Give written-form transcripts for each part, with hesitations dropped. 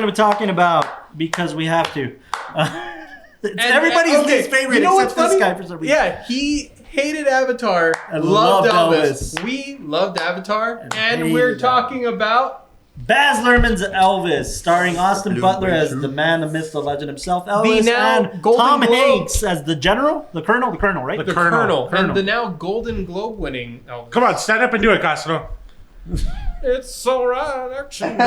going to be talking about because we have to. It's everybody's least favorite except this guy for some reason. Yeah, he hated Avatar and loved Elvis. We loved Avatar, and we're talking about Baz Luhrmann's Elvis, starring Austin Butler as the man, the myth, the legend himself, Elvis, and Tom Hanks as the general, the colonel, right? The colonel. And the now Golden Globe winning Elvis. Come on, stand up and do it, Castro. It's alright, action. Sit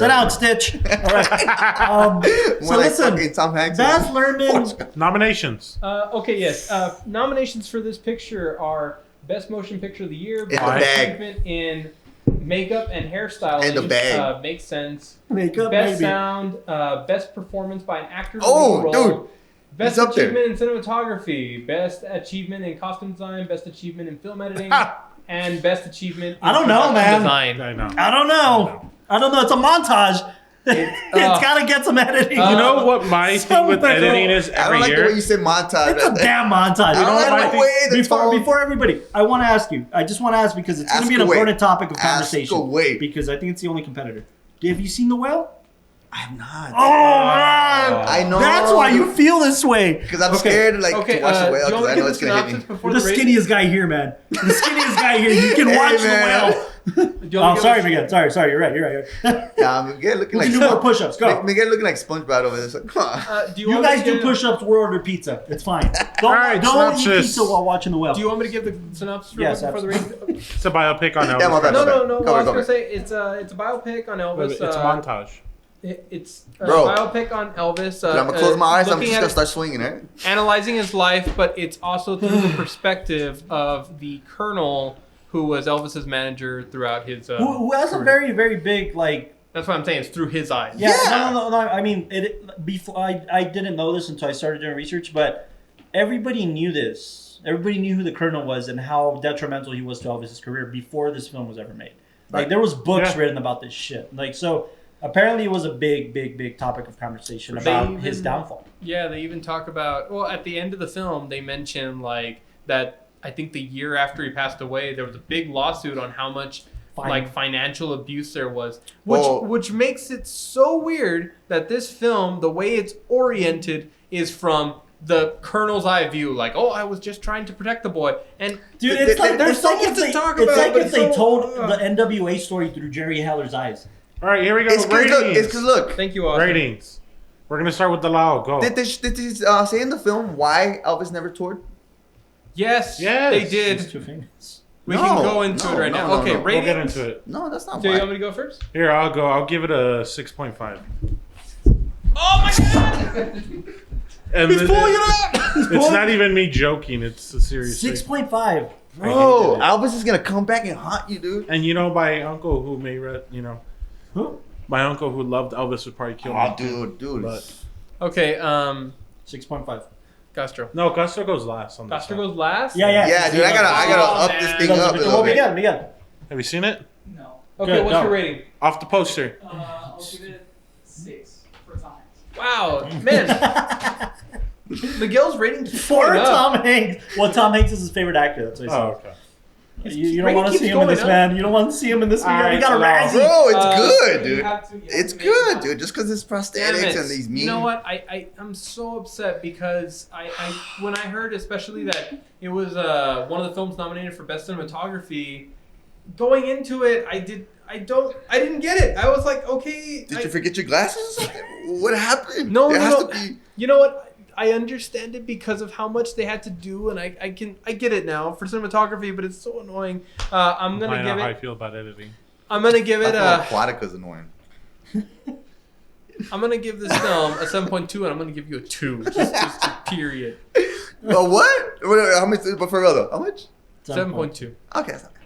down, Stitch. All right. So listen, Tom Hanks. Baz Luhrmann. Nominations. Okay, yes. Nominations for this picture are Best Motion Picture of the Year, In the bag. achievement in makeup and hairstyling. In the bag. Makes sense. Makeup, Best maybe. sound, best performance by an actor. Oh, role, dude. Best He's up there. achievement in cinematography, best achievement in costume design, best achievement in film editing, and best achievement in I don't know, man. design. I know. I don't know. It's a montage. It's got to get some editing. You know what my thing with editing is I every don't like year? the way you said montage. It's a damn montage. I don't like the way Before everybody, I want to ask you. I just want to ask because it's going to be an important topic of conversation. Because I think it's the only competitor. Have you seen The Whale? I'm not. Oh, man. I know. That's why you feel this way. Because I'm scared to watch The Whale because I know it's going to hit me. You're the skinniest guy here, man. The skinniest guy here. You can watch The Whale. Oh, sorry, Miguel. Sorry. You're right. Yeah, Miguel looking like... do more push-ups. Go. Miguel looking like SpongeBob over there. So, come on. You guys do push-ups, we'll order pizza. It's fine. Don't eat pizza while watching The Whale. Do you want me to give the synopsis for the rating? It's a biopic on Elvis. Yeah, my bad. No. I was Cover. going to say it's a biopic on Elvis. It's a montage. It's a biopic on Elvis. I'm going to close my eyes. I'm just going to start swinging, right? Analyzing his life, but it's also through the perspective of the colonel who was Elvis's manager throughout his who has a very, very big, like... That's what I'm saying. It's through his eyes. Yeah. No. I mean, before I didn't know this until I started doing research, but everybody knew this. Everybody knew who the colonel was and how detrimental he was to Elvis's career before this film was ever made. Like, there was books written about this shit. Like, so... Apparently, it was a big topic of conversation about his downfall. Yeah, they even talk about... Well, at the end of the film, they mention, like, that I think the year after he passed away, there was a big lawsuit on how much, financial abuse there was. Which makes it so weird that this film, the way it's oriented, is from the colonel's eye view. Like, I was just trying to protect the boy. And, dude, it's like there's so much to talk about. It's like if they told the NWA story through Jerry Heller's eyes. All right, here we go. It's because look. Thank you, Austin. Ratings. We're going to start with the Lao. Go. Did they say in the film why Elvis never toured? Yes, they did. He's too famous. We can go into it right now. Okay, ratings. We'll get into it. No, that's not Do why. you want me to go first? Here, I'll go. I'll give it a 6.5. Oh, my God! And He's pulling it out! It's not even me joking. It's a serious 6.5. Bro, Elvis is going to come back and haunt you, dude. And my uncle who Who? My uncle who loved Elvis would probably kill me. Dude. But, okay, 6.5. Castro. No, Castro goes last on this. Castro goes last? Yeah, dude, I gotta up this thing up a little bit. Miguel. Have you seen it? No. Okay, what's your rating? Off the poster. I'll give it 6 for Tom Hanks. Wow, man. Miguel's rating keeps For going up. Tom Hanks. Well, Tom Hanks is his favorite actor. That's what I said. Okay. You don't want to see him in this, man. You don't want to see him in this. Right, You got a Razzie. Bro, it's good, You dude. have to It's make good, it dude. Just because it's Damn prosthetics it. and these memes. You know what? I'm so upset because I when I heard especially that it was one of the films nominated for best cinematography, going into it, I didn't get it. I was like, okay. Did you forget your glasses or something? What happened? No, there no, has no. to be. You know what? I understand it because of how much they had to do, and I get it now for cinematography, but it's so annoying. I'm gonna give how I it. feel about editing. I'm gonna give it I thought Aquatica's annoying. I'm gonna give this film a 7.2, and I'm gonna give you a 2. Just a period. Oh, what? How much? But for real though, how much? 7.2. Okay, that's not bad.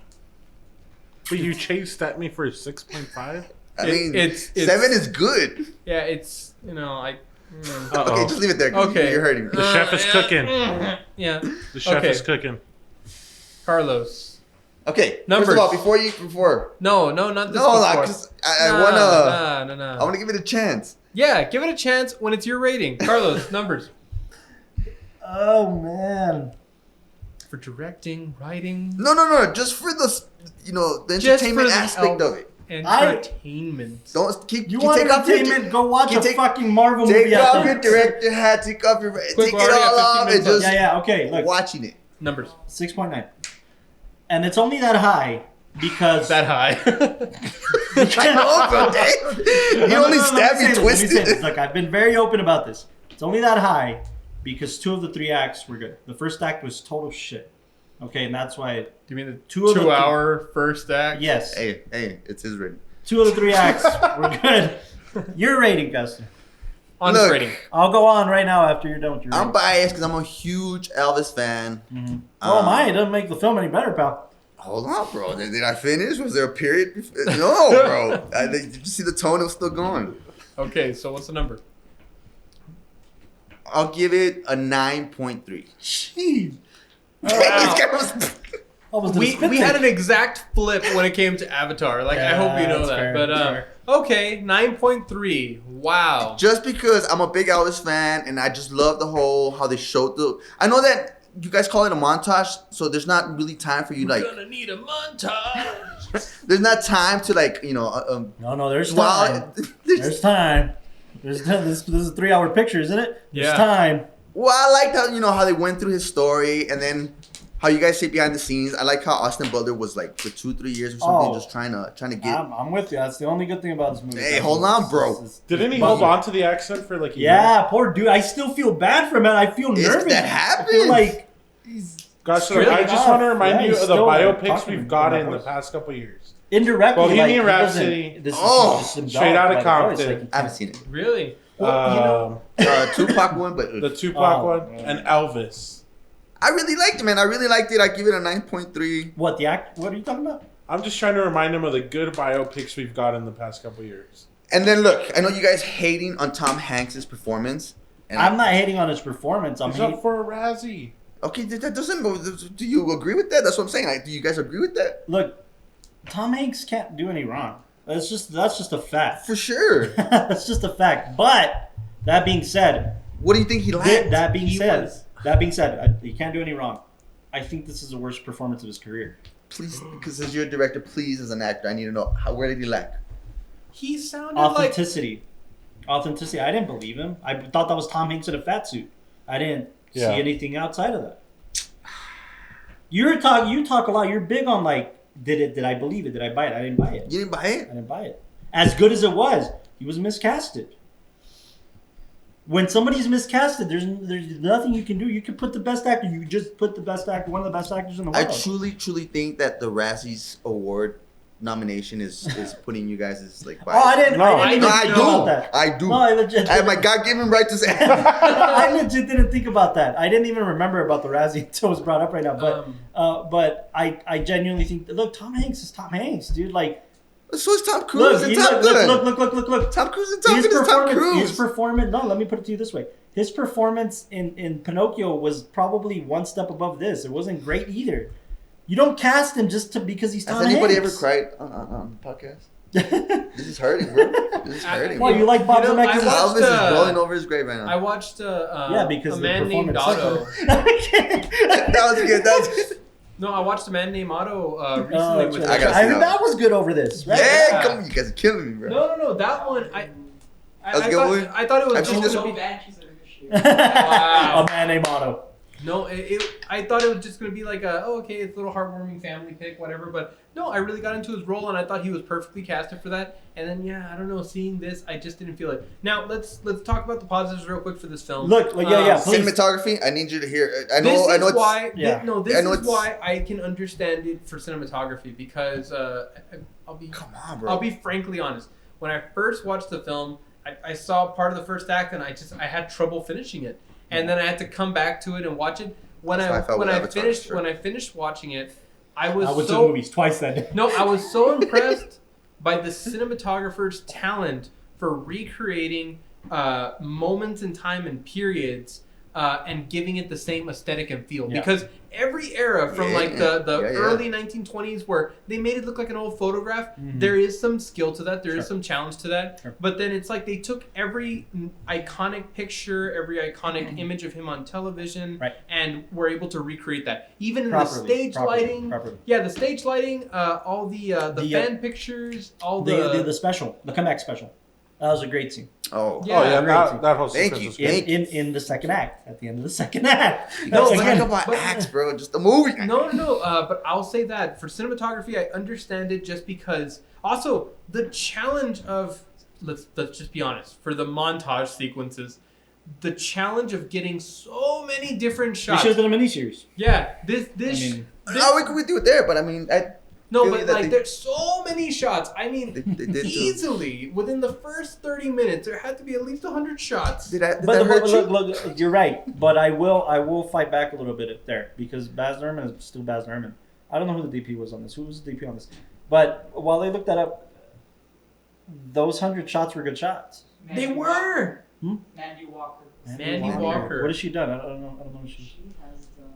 But you chased at me for 6.5? I mean, it's 7 is good. Yeah, it's Okay, just leave it there. Okay. You're hurting me. The chef is cooking. Yeah. The chef is cooking. Carlos. Okay. Numbers. First of all, before. No, not this. No, before. because I wanna. No. I wanna give it a chance. Yeah, give it a chance when it's your rating. Carlos, numbers. Oh man. For directing, writing. No. Just for the entertainment aspect of it. entertainment. Don't keep. You keep want take off your- entertainment? Go watch a take- fucking Marvel movie. Take off your director hat. Take off your. Take it we're already at all 15 off and minutes just Yeah, okay. Look, watching it. Numbers. 6.9, and it's only that high because That high. I know, bro. Dave. You only stab me twisted. Look, I've been very open about this. It's only that high because 2 of the 3 acts were good. The first act was total shit. Okay, and that's why. Do you mean the 2 of the 2-hour first act? Yes. Hey, it's his rating. 2 of the 3 acts were good. Your rating, Gustin. Honest Look, rating. I'll go on right now after you're done with your I'm rating. biased because I'm a huge Elvis fan. Oh, mine. It doesn't make the film any better, pal. Hold on, bro. Did I finish? Was there a period? No, bro. Did you see the tone? It was still going. Okay, so what's the number? I'll give it a 9.3. Jeez. This guy was- Almost did a We spit had take. an exact flip when it came to Avatar. Like, I hope you know that's that. fair, But, that's fair. okay, 9.3. Wow. Just because I'm a big Elvis fan and I just love the whole how they showed the. I know that you guys call it a montage, so there's not really time for you We're like. gonna need a montage. There's not time to like No, there's time. Well, There's time. This is a 3-hour picture, isn't it? There's Yeah. time. well, I liked how they went through his story and then how you guys see behind the scenes. I like how Austin Butler was like for 2-3 years or something, Oh. just trying to get. I'm with you. That's the only good thing about this movie. Hey, hold on, bro. Didn't he Butler. hold on to the accent for like a year? Yeah, poor dude. I still feel bad for him, man. I feel Is nervous. that I feel happens? like Gosh, so Really I just tough. want to remind Yeah, you he's of the still, like, biopics talking we've in got that in the voice. past couple years. indirectly. Bohemian like, he doesn't- Rhapsody. This is Oh, just Straight embellished Outta by the voice, Compton. like, I haven't seen it. Really? well, Tupac one, but the Tupac Oh, one, man. and Elvis. I really liked it, man. I really liked it. I give it a 9.3. what the act? What are you talking about? I'm just trying to remind him of the good biopics we've got in the past couple years. And then look, I know you guys hating on Tom Hanks' performance. And I'm not hating on his performance. I'm He's hating. up for a Razzie. Okay, that doesn't. Do you agree with that? That's what I'm saying. Like, do you guys agree with that? Look, Tom Hanks can't do any wrong. That's just a fact. For sure. That's just a fact. But that being said, What do you think he lacked? that being He said, was- he can't do any wrong. I think this is the worst performance of his career. Please, because as your director, please, as an actor, I need to know where did he lack? He sounded like... Authenticity. Authenticity. I didn't believe him. I thought that was Tom Hanks in a fat suit. I didn't see anything outside of that. You talk a lot. You're big on like, did I believe it? Did I buy it? I didn't buy it. You didn't buy it? I didn't buy it. As good as it was, he was miscasted. When somebody's miscasted, there's nothing you can do. You can put the best actor. You just put the best actor, one of the best actors in the I world. truly think that the Razzies Award nomination is putting you guys as like Oh, I didn't. No, I didn't No, even I think do. about that. I do. No, I legit. I have my God-given right to say. I legit didn't think about that. I didn't even remember about the Razzie until it was brought up right now. But I genuinely think that, look, Tom Hanks is Tom Hanks, dude. Like, So is Tom Cruise and Top Gun. look. Tom Cruise and Top Gun is Tom Cruise. His performance. No, let me put it to you this way. His performance in Pinocchio was probably one step above this. It wasn't great either. You don't cast him just because he's Tom Has anybody Hanks. ever cried on the podcast? This is hurting, bro. This is hurting. Why, you like Bob You know, Zemeckis? I watched, Elvis is rolling over his grave right now. I watched because a the man named performance. Otto. That was good. That was good. No, I watched a man named Otto Oh, recently with. I gotta see heard that was good over this. Right? Yeah, come on, you guys are killing me, bro. No, that one I That's a good movie? I thought it was I've seen just this gonna So be. bad she's a shit. Wow. A man named Otto. No, I thought it was just gonna be like okay, it's a little heartwarming family pick, whatever. But no, I really got into his role, and I thought he was perfectly casted for that. And then I don't know, seeing this, I just didn't feel it. Now let's talk about the positives real quick for this film. Look, please. Cinematography. I need you to hear. I This know. is why. Yeah. This I know is it's- why I can understand it for cinematography because I'll be Come on, bro. I'll be frankly honest. When I first watched the film, I saw part of the first act and I had trouble finishing it, and then I had to come back to it and watch it. When That's how I felt with Avatar, sure. when I finished watching it, I was I went to the so movies twice that day. no, I was so impressed by the cinematographer's talent for recreating moments in time and periods and giving it the same aesthetic and feel. Yeah. Because every era from like the Yeah. early 1920s where they made it look like an old photograph, Mhm. there is some skill to that. There is Sure. some challenge to that. Sure. But then it's like they took every iconic picture, every iconic image of him on television, Right. and were able to recreate that. Even in Properly, the stage lighting. properly. Yeah, the stage lighting, all the fan pictures, all The special, the comeback special. That was a great scene. Oh. Yeah. Oh yeah, Great. that whole Thank sequence you. was good. In the second act, at the end of the second act. No, No, it's again, not about but- acts, bro. Just the movie. No. But I'll say that for cinematography, I understand it just because. Also, the challenge of let's just be honest. For the montage sequences, the challenge of getting so many different we shots. should have done a miniseries. Yeah, this. I mean, I would do it there, but I mean, No, feel but that like they- there's so many shots. I mean, they did too. easily within the first 30 minutes, there had to be at least 100 shots. Did that but hurt you? look, you're right. But I will fight back a little bit there because Baz Luhrmann is still Baz Luhrmann. I don't know who the DP was on this. Who was the DP on this? But while they looked that up, those 100 shots were good shots. They were. Mandy Walker. Mandy Walker. What has she done? I don't know. What She has done.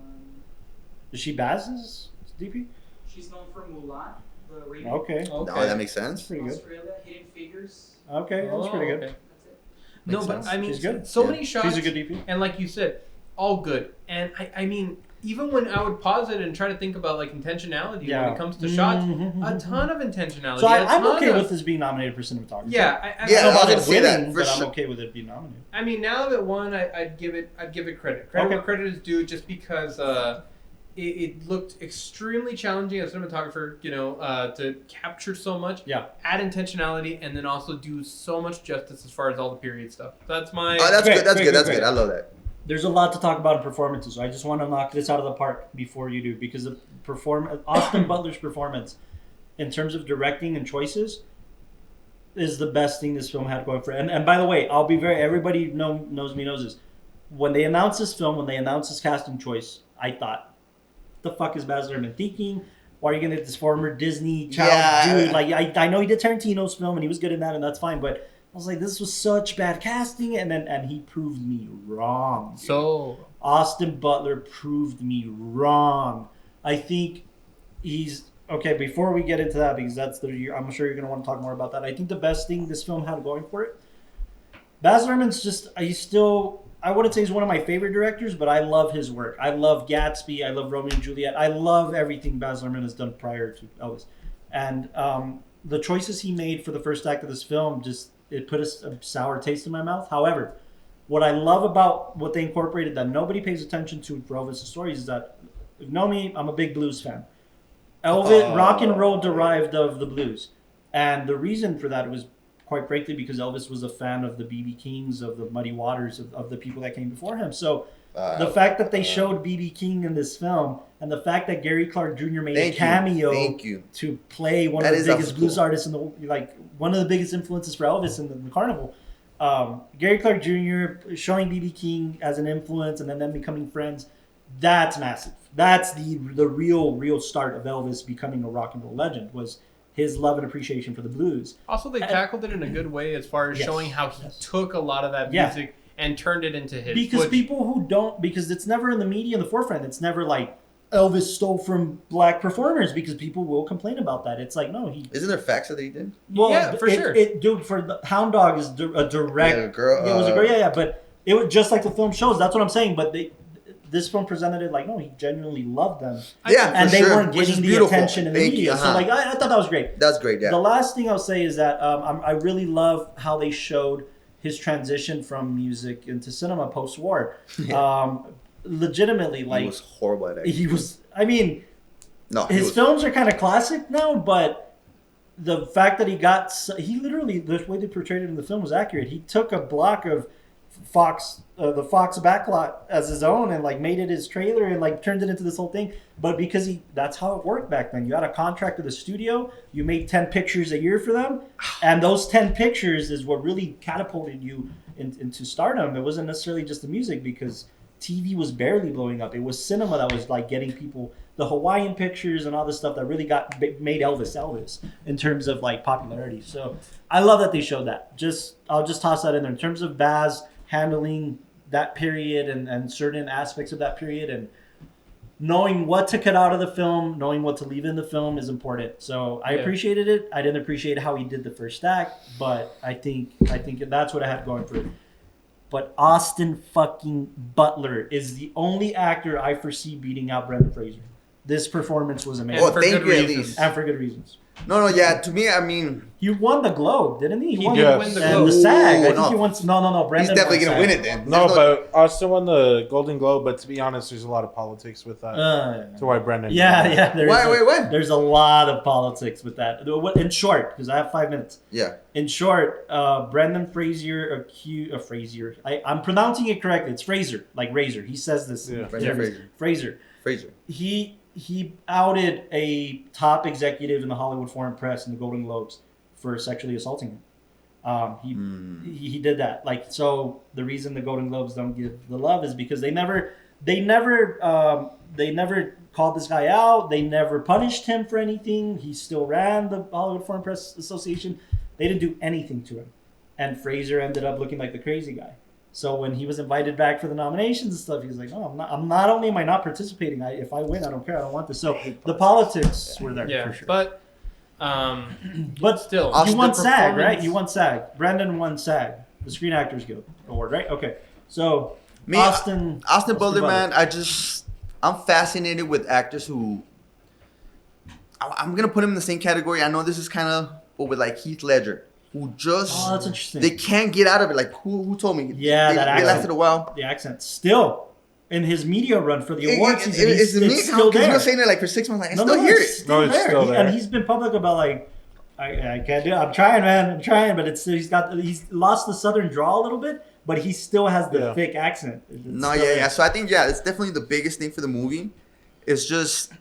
is she Baz's DP? She's known for Mulan, the remake. Okay. No, that makes sense. Pretty good. Australia, Hidden Figures. Okay, that's pretty good. Okay. That's it. No, Makes but sense. I mean, She's good. so Yeah. many shots. She's a good DP. And like you said, all good. And I mean, even when I would pause it and try to think about like intentionality when it comes to shots, a ton of intentionality. So a I'm ton okay of- with this being nominated for cinematography. Yeah, Yeah, I don't know I was about gonna it say that, winning, for but I'm sure. okay with it being nominated. I mean, now that it won, I'd give it credit. Credit Okay. where credit is due, just because it looked extremely challenging as a cinematographer, to capture so much, Yeah. add intentionality, and then also do so much justice as far as all the period stuff. That's my. Oh, that's Great, good. That's great, good. That's great. good. I love that. There's a lot to talk about in performances. So I just want to knock this out of the park before you do, because the Austin Butler's performance, in terms of directing and choices, is the best thing this film had going for it. And by the way, I'll be everybody knows this. When they announced this film, when they announced this casting choice, I thought, the fuck is Baz Luhrmann thinking? Why are you gonna get this former Disney child dude? Like I know he did Tarantino's film and he was good in that, and that's fine, but I was like, this was such bad casting, and he proved me wrong. So Austin Butler proved me wrong. I think he's okay. Before we get into that, because I'm sure you're gonna want to talk more about that. I think the best thing this film had going for it, Baz Luhrmann's he's still. I wouldn't say he's one of my favorite directors, but I love his work. I love Gatsby. I love Romeo and Juliet. I love everything Baz Luhrmann has done prior to Elvis, and the choices he made for the first act of this film it put a sour taste in my mouth. However, what I love about what they incorporated that nobody pays attention to for Elvis' stories is that, if you know me, I'm a big blues fan. Elvis, rock and roll derived of the blues. And the reason for that was, quite frankly, because Elvis was a fan of the B.B. Kings, of the Muddy Waters, of the people that came before him. So the fact that they showed B.B. King in this film, and the fact that Gary Clark Jr. made a cameo to play one of the biggest blues artists one of the biggest influences for Elvis in the carnival. Gary Clark Jr. showing B.B. King as an influence, and then them becoming friends. That's massive. That's the real start of Elvis becoming a rock and roll legend, was his love and appreciation for the blues. Also, they tackled it in a good way as far as showing how he took a lot of that music and turned it into his. Because people who don't, because it's never in the media in the forefront. It's never like Elvis stole from black performers, because people will complain about that. It's like, no, Isn't there facts that he did? Well, yeah, for sure. Dude, for the Hound Dog is a direct. Yeah, girl. It was a girl. Yeah. But it was just like the film shows. That's what I'm saying. But this film presented it like, no, he genuinely loved them. And they weren't getting the attention in the media. So like, I thought that was great. That's great. Yeah. The last thing I'll say is that I really love how they showed his transition from music into cinema post-war. Legitimately, like, he was horrible at it. He was. I mean, his was films are kind of classic now, but the fact that he literally, the way they portrayed it in the film was accurate. He took a block of the Fox backlot as his own, and like made it his trailer, and like turned it into this whole thing. But because that's how it worked back then. You had a contract with the studio. You made 10 pictures a year for them, and those 10 pictures is what really catapulted you into stardom. It wasn't necessarily just the music, because TV was barely blowing up. It was cinema that was like getting people, the Hawaiian pictures and all this stuff that really made Elvis in terms of like popularity. So I love that they showed that. I'll just toss that in there in terms of Baz handling that period and certain aspects of that period, and knowing what to cut out of the film, knowing what to leave in the film is important. So I appreciated it. I didn't appreciate how he did the first act, but I think that's what I had going for it. But Austin fucking Butler is the only actor I foresee beating out Brendan Fraser. This performance was amazing. Oh, thank you at least. And for good reasons. No, yeah. To me, I mean, He won the Globe, didn't he? He did win the And Globe. the SAG. I Ooh, think he won. No. Brendan he's definitely won gonna win SAG. it then. No, There's but Austin won the Golden Globe. But to be honest, there's a lot of politics with that. So why Brendan? Yeah. Wait. There's a lot of politics with that. In short, because I have 5 minutes. Yeah. In short, Brendan Fraser Fraser. I'm pronouncing it correctly. It's Fraser, like razor. He says this. Yeah. Brendan Fraser. Fraser. He outed a top executive in the Hollywood Foreign Press and the Golden Globes for sexually assaulting him. He did that. Like, so the reason the Golden Globes don't give the love is because they never called this guy out. They never punished him for anything. He still ran the Hollywood Foreign Press Association. They didn't do anything to him, and Fraser ended up looking like the crazy guy. So when he was invited back for the nominations and stuff, he was like, "Oh, I'm not only am I not participating. If I win, I don't care. I don't want this." So the politics were there for sure. But still, you won the SAG, right? performance- You won SAG. Brendan won SAG, the Screen Actors Guild Award, right? Okay. So Austin Butler, man. I'm fascinated with actors who. I'm gonna put him in the same category. I know this is kind of, but with like Heath Ledger, who just that's interesting. they can't get out of it. Like who told me? Yeah, they accent. lasted a while. The accent still in his media run for the awards. It's still there. He was saying it like for 6 months. Like, I still hear it. It's still there. And he's been public about like, I can't do it. I'm trying, man. I'm trying, but he's lost the southern drawl a little bit, but he still has the thick accent. So I think it's definitely the biggest thing for the movie. It's just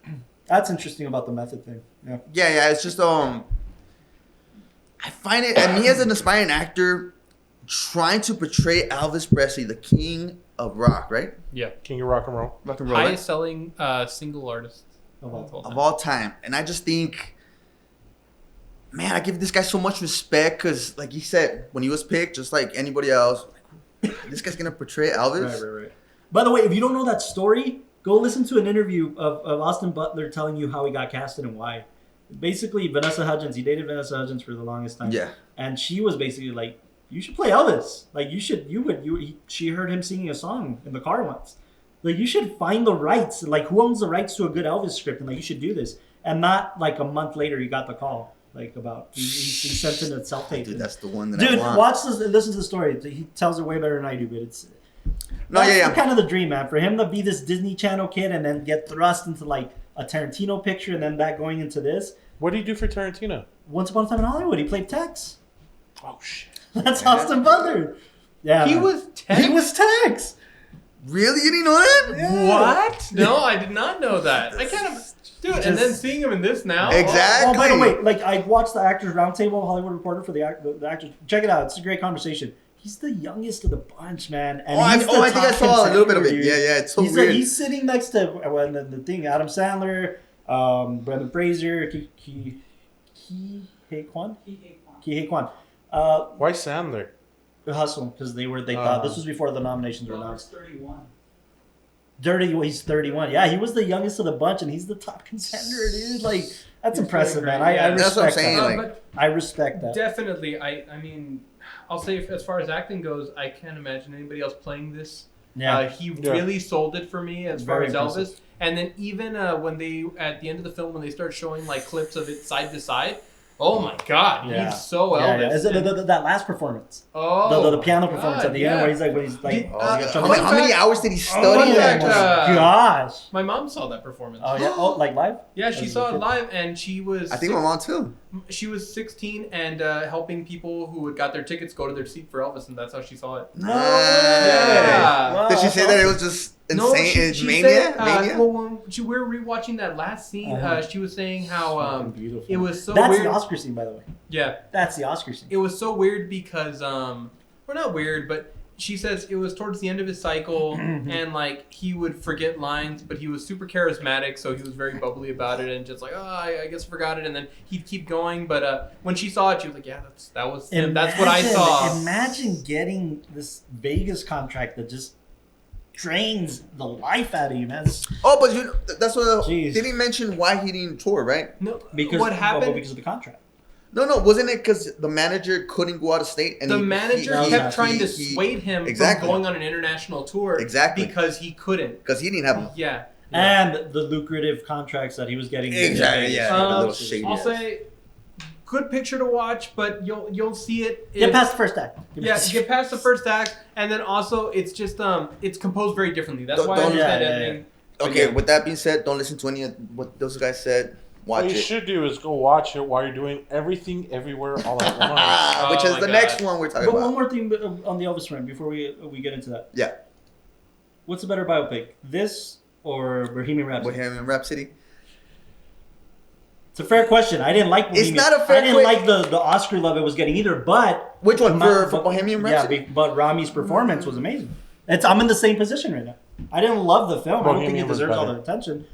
that's interesting about the method thing. Yeah. Yeah. It's just I find it, and me as an aspiring actor, trying to portray Elvis Presley, the king of rock, right? Yeah. King of rock and roll. Highest selling single artist of all time. And I just think, man, I give this guy so much respect because, like he said, when he was picked, just like anybody else, this guy's going to portray Elvis. Right. By the way, if you don't know that story, go listen to an interview of Austin Butler telling you how he got casted and why. Basically, Vanessa Hudgens, he dated Vanessa Hudgens for the longest time. Yeah. And she was basically like, you should play Elvis. Like, she heard him singing a song in the car once. Like, you should find the rights. Like, who owns the rights to a good Elvis script? And like, you should do this. And not like a month later, he got the call. Like, about, he sent in a self-tape. Dude, that's the one that I want. Watch this, listen to the story. He tells it way better than I do, but it's... That's kind of the dream, man. For him to be this Disney Channel kid and then get thrust into like a Tarantino picture and then that going into this. What did he do for Tarantino? Once Upon a Time in Hollywood, he played Tex. Oh shit! That's Austin Butler. Yeah, he was Tex. He was Tex. Really? You didn't know that? Yeah. What? No, I did not know that. I kind of, dude. And then seeing him in this now. Exactly. Oh, by the way, like I watched the Actors Roundtable, Hollywood Reporter for the actors. Check it out. It's a great conversation. He's the youngest of the bunch, man. And I think I saw a little bit of it. Dude. Yeah, it's so weird. He's sitting next to the thing, Adam Sandler, Brendan Fraser, Ki Hei Kwan. Why Sandler? The Hustle, because they thought this was before the nominations were announced. 31. He's 31. Yeah, he was the youngest of the bunch, and he's the top contender, dude. Like, that's impressive, man. I respect that's what I'm saying. that. I respect that. Definitely. I mean, I'll say as far as acting goes, I can't imagine anybody else playing this. Yeah. He really sold it for me as far Very as impressive. Elvis. And then even when they, at the end of the film, when they start showing like clips of it side to side, oh my God, he's so Elvis. Yeah. Is it that last performance? Oh, the piano performance at the end where he's like, how many hours did he study that? Gosh. My mom saw that performance. Oh yeah. Oh, like live? Yeah, she saw it live, and she was. I think my mom too. She was 16 and helping people who had got their tickets go to their seat for Elvis, and that's how she saw it. Yeah. Wow, Did she say that it was just insane? No, she mania? said, well, when we were rewatching that last scene, she was saying how it was so That's weird. the Oscar scene, by the way. Yeah, that's the Oscar scene. It was so weird because, well, not weird, but she says it was towards the end of his cycle, and like he would forget lines, but he was super charismatic, so he was very bubbly about it, and just like, oh, I guess I forgot it, and then he'd keep going. But when she saw it, she was like, yeah, that was him. That's what I saw. Imagine getting this Vegas contract that just drains the life out of you, man. Oh, but you know, that's what. Jeez. Did he mention why he didn't tour? Right? No, Because what happened? because of the contract. No, wasn't it because the manager couldn't go out of state? And The manager kept trying to he- sway him Exactly. from going on an international tour. Exactly. Because he couldn't. because he didn't have. Yeah. And the lucrative contracts that he was getting. Exactly. Yeah. Um, a little shady. I'll ass. say, good picture to watch, but you'll see it. Get past the first act. Yeah, get past the first act, and then also it's just it's composed very differently. That's why I Don't- understand yeah, editing. Okay. Yeah. With that being said, don't listen to any of what those guys said. Watch What you it. should do is go watch it while you're doing everything, everywhere, all at once. Which Oh is my the God. next one we're talking But one about. more thing on the Elvis front before we get into that. Yeah. What's a better biopic, this or Bohemian Rhapsody? Bohemian Rhapsody. It's a fair question. I didn't like Bohemian. It's not a fair I didn't que- like the Oscar love it was getting either, but Which one for but- Bohemian Rhapsody? Yeah, but Rami's performance was amazing. I'm in the same position right now. I didn't love the film. I don't think Bohemian it was deserves all better. the attention.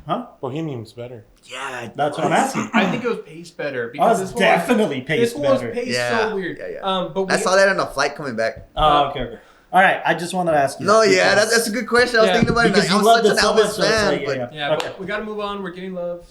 Huh? Bohemian's better. Yeah, That's what I'm asking. I think it was paced better I because was this one definitely this paced one was better. paced Yeah, so weird. yeah. But I saw that on a flight coming back. Oh, okay. All right. I just wanted to ask you. No, that yeah, because- that's a good question. I was Yeah, thinking about it. because Like, you I'm love such an this so Elvis much, so it's fan. like, but yeah. Yeah, Okay. but we gotta move on. We're getting love.